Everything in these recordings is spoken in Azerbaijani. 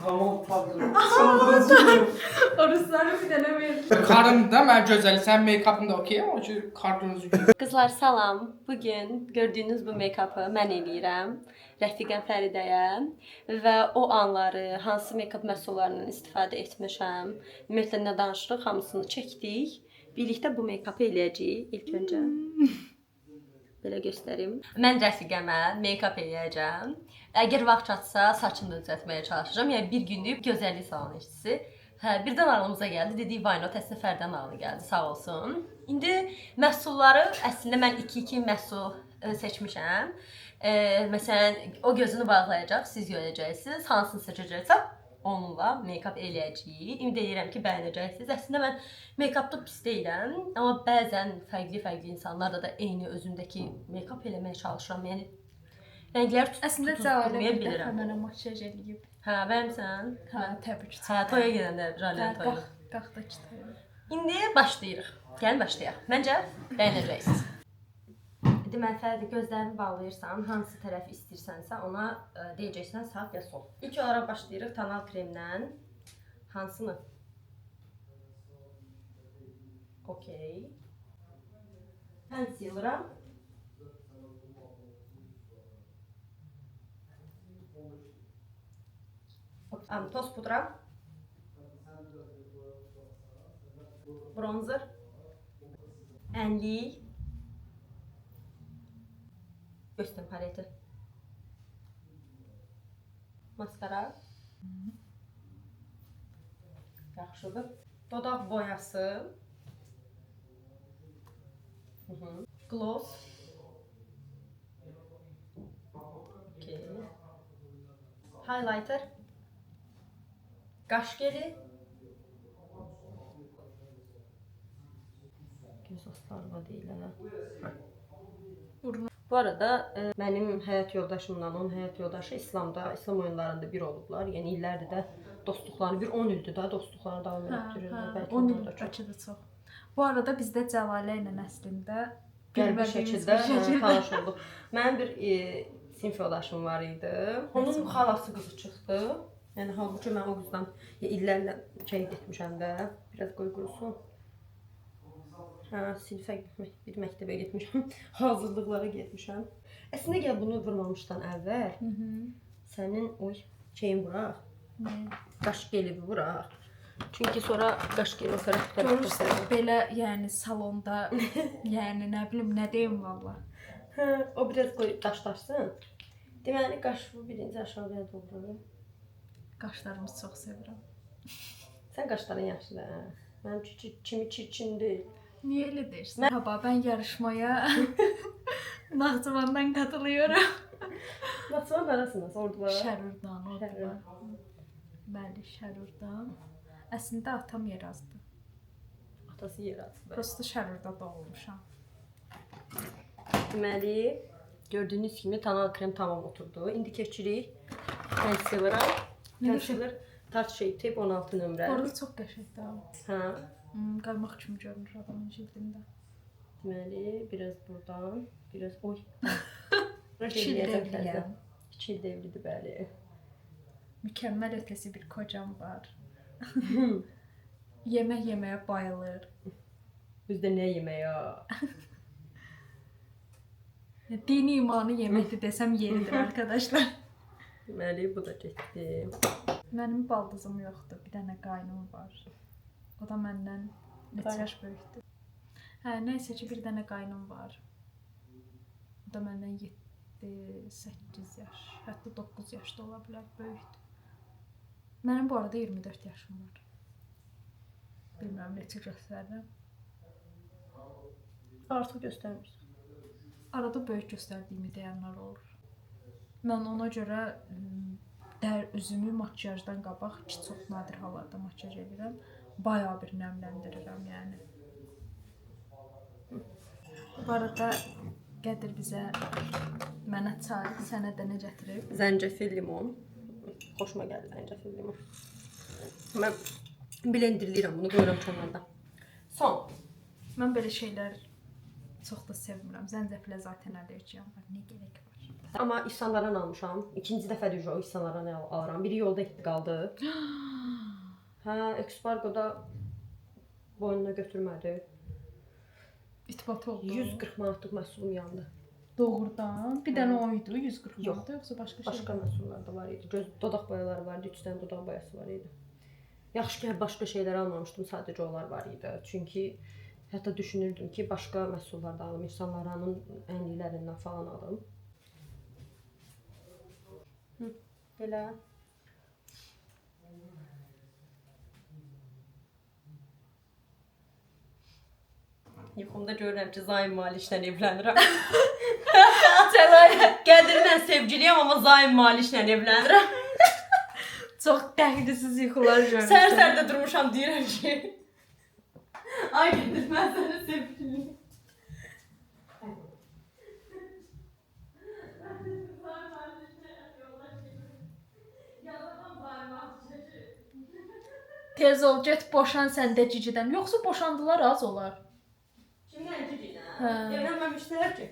Tamam tatlım. O Rusları bir dənə verir. Karımda mən gözəl, sən make-up'ında okey ama ki kartınızı Qızlar salam. Bugün gördüyünüz bu make-up'ı mən eləyirəm. Rəfiqəm Fəridəyə və o anları hansı make-up məhsullarından istifadə etmişəm, ümumiyyətlə nə danışırıq, hamısını çəkdik. Birlikdə bu make-up'ı eləyəcəyik ilk öncə. Belə göstərim. Mən rəfiqəmə make-up eləyəcəm. Əgər vaxt çatsa saçımı da düzəltməyə çalışacağam. Yəni bir günlük gözəllik salonu işçisi. Hə, birdən ağlımıza gəldi. Dedik, vay not, əslində Fərdən ağlı gəldi, sağ olsun. İndi məhsulları, əslində mən 2-2 məhsul seçmişəm. Məsələn, o gözünü bağlayacaq, siz görəcəksiniz. Hansını seçəcəksə, onunla make-up eləyəcəyik. Ümid edirəm ki, bəyənəcəksiniz. Əslində mən make-upda pis deyiləm, amma bəzən fərqli insanlarla da eyni özümdəki make-up eləməyə çalışıram. Yəni rəngləri Əslində Cəvalə bir dəfə mənə makyaj eləyib. Hə, bəyəmsən? Hə, təbrik. Hə, toya gedəndə Ralen toyu. Qalxdakı toya. İndi başlayırıq. Gəlin başlayaq. Məncə bəyənəcəksiniz. Deməli, Fərdi, gözlərini bağlayırsan, hansı tərəfi istəyirsənsə ona deyəcəksən sağ ya sol. İlk olaraq başlayırıq tonal kremdən. Hansını? Okey. Concealer'a. Toz pudra. Bronzer. Enlik. Göstər paleti. Maskara. Yaxşıdır. Dodaq boyası. Gloss. Okay. Highlighter. Qaş geli. Göz astarma deyil hə. Bu arada mənim həyat yoldaşımla onun həyat yoldaşı İslam oyunlarında bir olublar. Yəni illərdir də dostluqlarını, bir 10 ildir də dostluqlarını davam etdirirlər. 10 il bəlkə də çox. Bu arada bizdə Cəvalə ilə əslində qəribə şəkildə tanış olduq. Mənim bir sinif yoldaşım var idi. Onun xalası qızı çıxdı. Yəni halbuki mən o qızdan illərlə getmişəm də. Biraz qoy qurusun. Hə, sinifə bir məktəbə getmişəm. Hazırlıqlara getmişəm. Əslində gəl bunu vurmamışdan əvvəl sənin şeyin vuraq. Qaş geli vuraq. Çünki sonra qaş geli o tərəfdə görürsən belə, yəni salonda, yəni nə bilim nə deyim valla. Hə, o biraz qoy daşdarsın. Deməli qaş bu birinci aşağıya doğru. Qaşlarımı çox sevirəm. Sən qaşların yaxşıdır. Mənim kimi çirkin deyil. Niyə elə deyirsən? Haba, mən yarışmaya Naxçıvandan katılıyorum. Naxçıvan arasında ordular. Şərurdan, ordular. Bəli, Şərurdan. Əslində atam Yerazdı. Atası Yerazdı. Prosta Şərurda doğulmuşam. Deməli, gördüyünüz kimi tonal krem tamam oturdu. İndi keçirik concealer'a. Concealer Tarte Shape Tape 16 nömrə. Orada çox qəşəngdir. Hə. Qarmaq kimi görünür adamın cildində. Deməli, biraz buradan, biraz İki il evliyəm. 2 il evlidir, bəli. Mükəmməl ötəsi bir kocam var. Yemək yeməyə bayılır. Bizdə nə yeməyə? Dini imanı yeməkdir desəm yeridir arkadaşlar. Deməli, bu da getdi. Mənim baldızım yoxdur, bir dənə qaynım var. O da məndən neçə yaş böyükdür. Hə, nəysə ki, bir dənə qaynım var. O da məndən 7-8 yaş, hətta 9 yaşda ola bilər, böyükdür. Mənim bu arada 24 yaşım var. Bilmirəm, neçə göstərirəm. Artıq göstərmirsən. Arada böyük göstərdiyimi deyənlər olur. Mən ona görə üzümü makyajdan qabaq ki, çox nadir hallarda makyaj edirəm. Bayağı bir nəmləndirirəm, yəni. Bu arada Qədir bizə mənə çay, sənə də nə gətirib? Zəncəfil limon. Xoşuma gəldi zəncəfil limon. Mən blenderləyirəm bunu, qoyuram kənarda. Son. Mən belə şeylər çox da sevmirəm. Zəncəfilə zaten əllergiyam var. Nə gerək var? Amma İhsanlardan almışam. İkinci dəfədir o İhsanlardan alıram. Biri yolda getdi qaldı. Hə, Expargo-da boynuna götürmədi. İtbat oldu. 140 manatlıq məhsulum yandı. Doğrudan. Bir dənə o idi 140 manat, yoxsa başqa şey? Başqa məhsullar da var idi. Göz dodaq boyaları var idi, 3 dənə dodaq boyası var idi. Yaxşı ki, başqa şeylər almamışdım, sadəcə onlar var idi. Çünki hətta düşünürdüm ki, başqa məhsullar da alım, İhsanlarının ənliklərindən falan alım. Belə. Yuxumda görürəm ki, Zaim Malişlə evlənirəm. Qədirlə sevgiliyəm, amma Zaim Malişlə evlənirəm. Çox dəhlisiz yuxular görmüşəm. Sər-sərdə durmuşam, deyirəm ki, ay Qədir, mən sənə sevgiliyim. Tez ol, get boşan sən də cicidən. Yoxsa boşandılar az olar. Kimdən cicidən? Evlənməmişdilər ki.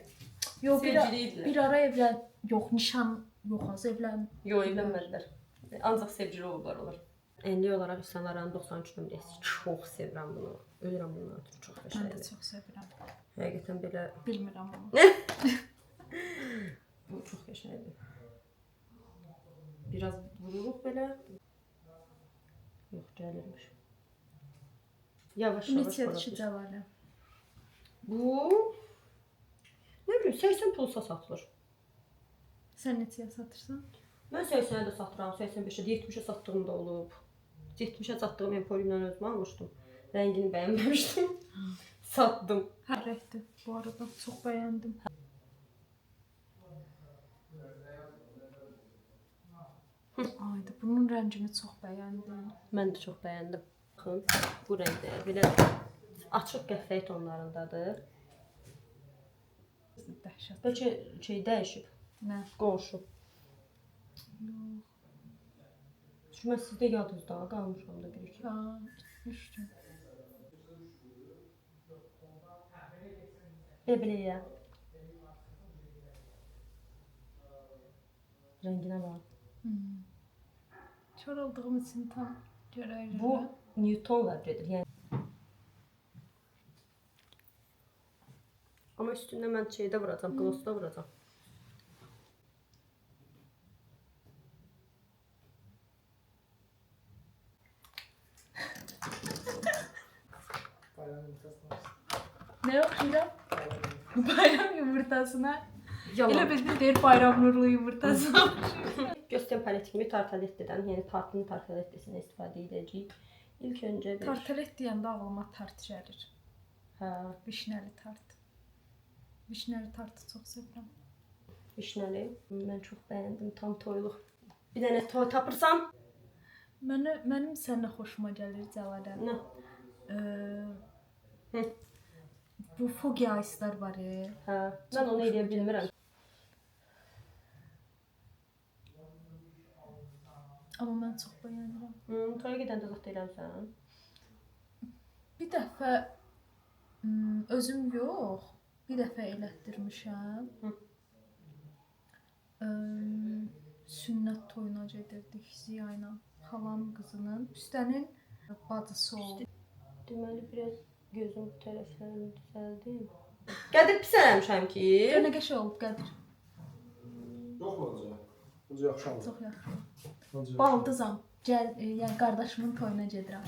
Yox, Sevgili bir ara evlən, yox, nişan, yox, az evlən. Yox, evlənmədilər. Ancaq sevgili olublar olur. Enli olaraq İhsanların 93 nömrəsi. Çox sevirəm bunu. Ölürəm bundan ötürü, çox Mən qəşəngdir. də çox sevirəm. Həqiqətən belə Bilmirəm amma. bu çox qəşəngdir. Biraz vururuq belə. Yox, gəlirmiş. Yavaş-yavaş Neçə qoyaq. düşəcələr? Bu nə bilim 80 pulsa satılır. Sən neçəyə satırsan? Mən 80-ə də satıram, 85-ə, 70-ə satdığım da olub. 70-ə satdığım Emporiumdan özümə almışdım. Rəngini bəyənməmişdim. Satdım. Hərəkdir bu arada. Çox bəyəndim. Ayda bunun rəngini çox bəyəndim. Mən də çox bəyəndim. Baxın, bu rəngdə belə açıq qəhvəyi tonlarındadır. Dəhşət. Bəlkə şey dəyişib. Nə? Qonşu. Yox. Çünki mən sizdə yadınızda qalmışam da bir-iki. Ha, düşdüm. Belə. Rənginə bax. Kör olduğum için tam görəyirəm. Bu Newtonla gedir. Yəni amma üstündə mən şeydə vuracam, glossda vuracam. Nə oxuyuram? Bayram yumurtasına. Elə Yalan. bildim deyir bayram nurlu yumurtası. Göstərən paletimi tartalettidən, yəni tartın tartalettisindən istifadə edəcəyik. İlk öncə bir... Tartalet deyəndə ağlıma tart gəlir. Hə, Vişnəli tart. Vişnəli tartı çox sevirəm. vişnəli. Mən çox bəyəndim, tam toyluq. Bir dənə toy tapırsan? Mənim sənə xoşuma gəlir Cəlalə. Nə? Bu Fogi Ice'lar var ya. Hə, mən onu edə bilmirəm. Amma mən çox bəyənirəm. Toya gedəndə zət eləmsən. Bir dəfə özüm yox, bir dəfə elətdirmişəm. Sünnət toyuna gedirdik Ziya ilə. Xalam qızının üstənin bacısı oldu. Deməli biraz gözüm bu tərəflərini düzəldim. Qədir pis eləmişəm ki. Nə qəşəng olub Qədir. Yox mu acaba? Necə yaxşı oldu? Çox yaxşı. Necə? Baldızam. Gəl, yəni qardaşımın toyuna gedirəm.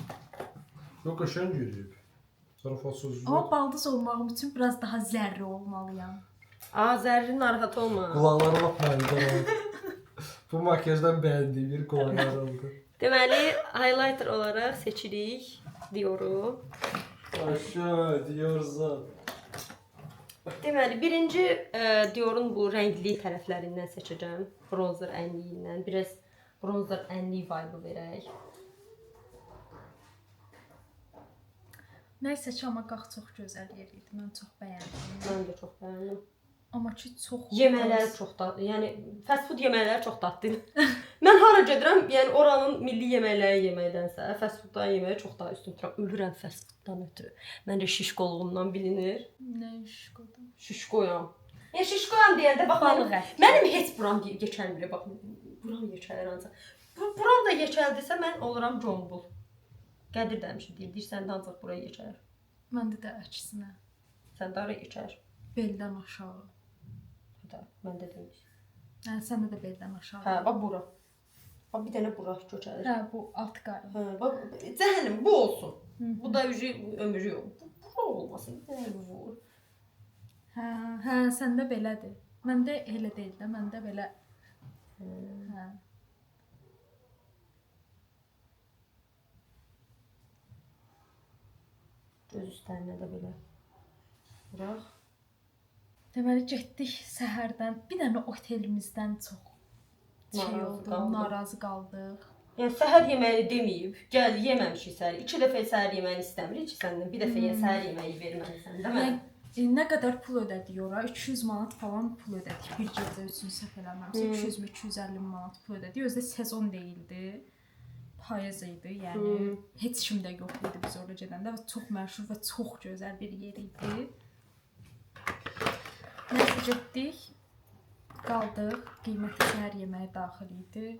Yox, qəşəng yürüyüb. Zarafat sözü. Amma baldız olmağım üçün biraz daha zərri olmalıyam. Zərri narahat olma. Qulaqları lap məndə. Bu makyajdan bəyəndiyim bir qulaqları oldu. Deməli, highlighter olaraq seçirik Dior'u. Aşağı diyorsan. Deməli, birinci Dior'un bu rəngli tərəflərindən seçəcəm. Bronzer ənliyindən. Biraz bronzer ənliyi vibe verək. Nəysə Çamaqaq çox gözəl yer idi. Mən çox bəyəndim. Mən də çox bəyəndim. Amma ki çox Yeməkləri çox dadlı. Yəni fast food yeməkləri çox dadlı. Mən hara gedirəm, yəni oranın milli yeməkləri yeməkdənsə, fast fooddan yeməyi çox daha üstün tuturam. Ölürəm fast fooddan ötürü. Məncə şişqoluğumdan bilinir. Nə şişqodur? Şişqoyam. Şişkoyam deyəndə bax Balıq ət. mənim heç buram yekəlmir. Bax buram yekəlir ancaq. Buram da yekəldirsə mən oluram combul. Qədir demişim deyirsən də ancaq bura yekəlir. Məndə də əksinə. Sən dara yekəlir. Beldən aşağı. Da məndə demiş. Hə, səndə də beldən aşağı. Hə, bax bura. Bax bir dənə bura köçəlir. Hə, bu alt qarın. Hə, bax cəhənnəm bu olsun. Bu da ömrü yox. Bu olmasın. Bir dənə vur. Hə, səndə belədir. Məndə elə deyil də, məndə belə. Hə. Göz üstlərinə də belə. Bıraq. Deməli getdik səhərdən. Bir dənə otelimizdən çox narazı qaldıq. Yəni səhər yeməyini deməyib, gəl yeməmişik səhər. 2 dəfə səhər yeməyini istəmirik ki, səndən bir dəfə səhər yeməyi verməlisən, də mən. Nə qədər pul ödədik ora? 200 manat falan pul ödədik. Bir gecə üçün səhv eləmirəmsə 200-250 manat pul ödədik. Özdə sezon deyildi. Payız idi. Yəni heç kim də yox idi biz oraya gedəndə və çox məşhur və çox gözəl bir yer idi. Nəsə getdik. Qaldıq. Qiymətli səhər yeməyi daxil idi.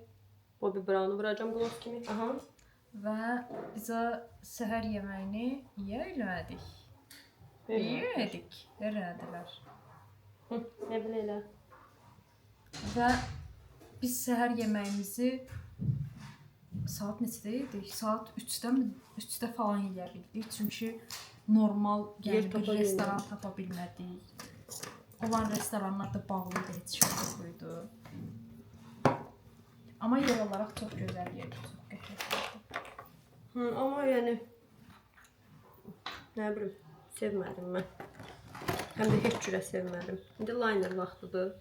O bir brownu vuracam qlos kimi. Aha. Və bizə səhər yeməyini yemədik. Yemədik. Verədilər. Nə bilə. Və biz səhər yeməyimizi saat neçədə yedik? Saat 3-də falan yeyə bildik. Çünki normal yəni bir restoran tapa bilmədik. Olan restoranlar da bağlı idi, heç şey yox idi. Amma yer olaraq çox gözəl yerdir, çox qəşəngdir. Amma yəni nə bilim, sevmədim mən. Həm də heç cürə sevmədim. İndi liner vaxtıdır.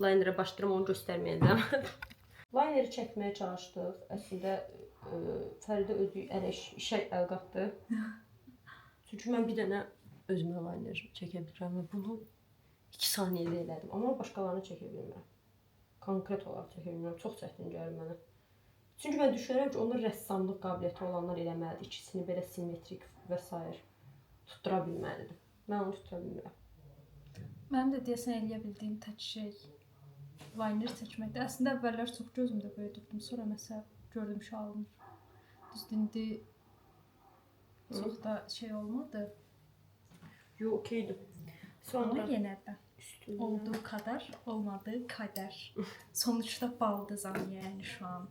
Linerə başlayıram, onu göstərməyəcəm. Lineri çəkməyə çalışdıq. Əslində Fəridə özü elə işə əl qatdı. Çünki mən bir dənə özümə liner çəkə bilirəm və bunu 2 saniyədə elədim. Amma başqalarını çəkə bilmirəm. Konkret olaraq çəkə bilmirəm. Çox çətin gəlir mənə. Çünki mən düşünürəm ki, onlar rəssamlıq qabiliyyəti olanlar eləməlidir. İkisini belə simmetrik və s. tuttura bilməlidir. Mən onu tutura bilmirəm. Mənim də deyəsən eləyə bildiyim tək şey liner çəkməkdir. Əslində əvvəllər çox gözümdə böyüdürdüm. Sonra məsəl gördüm ki, alınır. Düzdür, indi çox da şey olmadı. Yox, okeydir. Amma yenə də olduğu kadar, olmadığı qədər. Sonuçda baldızam yəni şu an.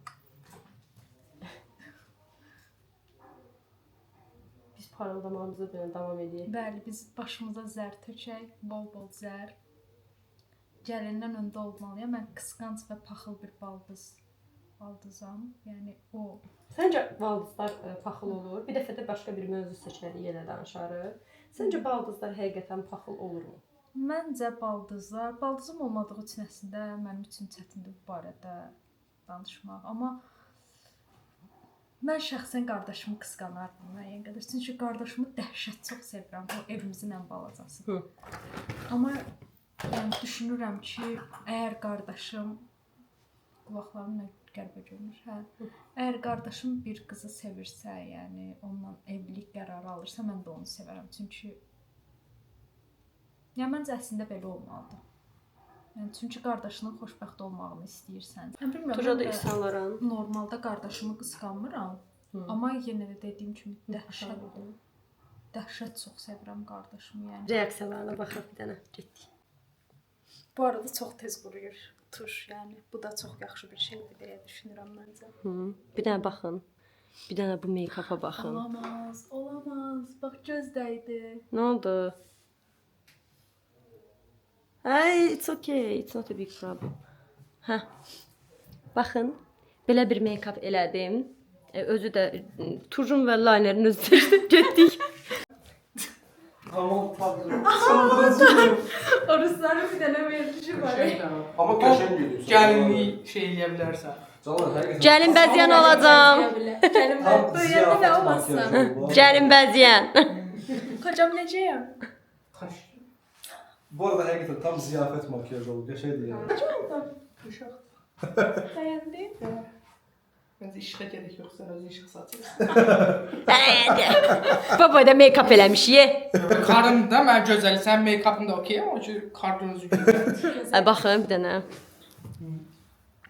Biz parıldamamızı davam edək. Bəli, biz başımıza zər tökək, bol-bol zər. Gəlindən öndə olmalıyam. Mən qısqanc və paxıl bir baldızam. Yəni o. Səncə baldızlar paxıl olur? Bir dəfə də başqa bir mövzu seçərik, yenə danışarıq. Səncə baldızlar həqiqətən paxıl olurmu? Məncə baldızım olmadığı üçün əslində mənim üçün çətindir bu barədə danışmaq. Amma mən şəxsən qardaşımı qısqanardım müəyyən qədər. Çünki qardaşımı dəhşət çox sevirəm. O evimizin ən balacasıdır. Amma yəni düşünürəm ki, əgər qardaşım qulaqlarım nə qəribə görünür, hə. Əgər qardaşım bir qızı sevirsə, yəni onunla evlilik qərarı alırsa, mən də onu sevərəm. Çünki yəni məncə əslində belə olmalıdır. Yəni çünki qardaşının xoşbəxt olmağını istəyirsən. Mən bilmirəm. Turada insanların normalda qardaşımı qısqanmıram. Amma yenə də dediyim kimi dəhşət çox sevirəm qardaşımı, yəni. Reaksiyalarına baxaq bir dənə getdik. Bu arada çox tez quruyur tuş, yəni bu da çox yaxşı bir şeydir deyə düşünürəm məncə. Bir dənə baxın. Bir dənə bu meykapa baxın. Olamaz. Bax göz dəydi. Nə oldu? Ay, it's okay. It's not a big problem. Hə. Baxın, belə bir meykap elədim. Özü də tujum və linerin özü seçdim, getdik. Aman tanrım. Orusların bir dənə verilişi var. Amma qəşəng geliyorsun. Gəlinlik şey eləyə bilərsən. Canlar həqiqətən. Gəlin bəzəyən olacam. Gəlin bəzəyən də olmasın. Gəlin bəzəyən. Kocam necəyəm? Bu arada həqiqətən tam ziyafət makyajı oldu. Qəşəngdir yəni. Bəyəndin? Məncə işə gerək yox, sən özün işə satırsan. Baba da make-up eləmiş ye. Karın da mən gözəl, sən make-up'ın da okey, amma ki, kardon özü. Baxın bir dənə.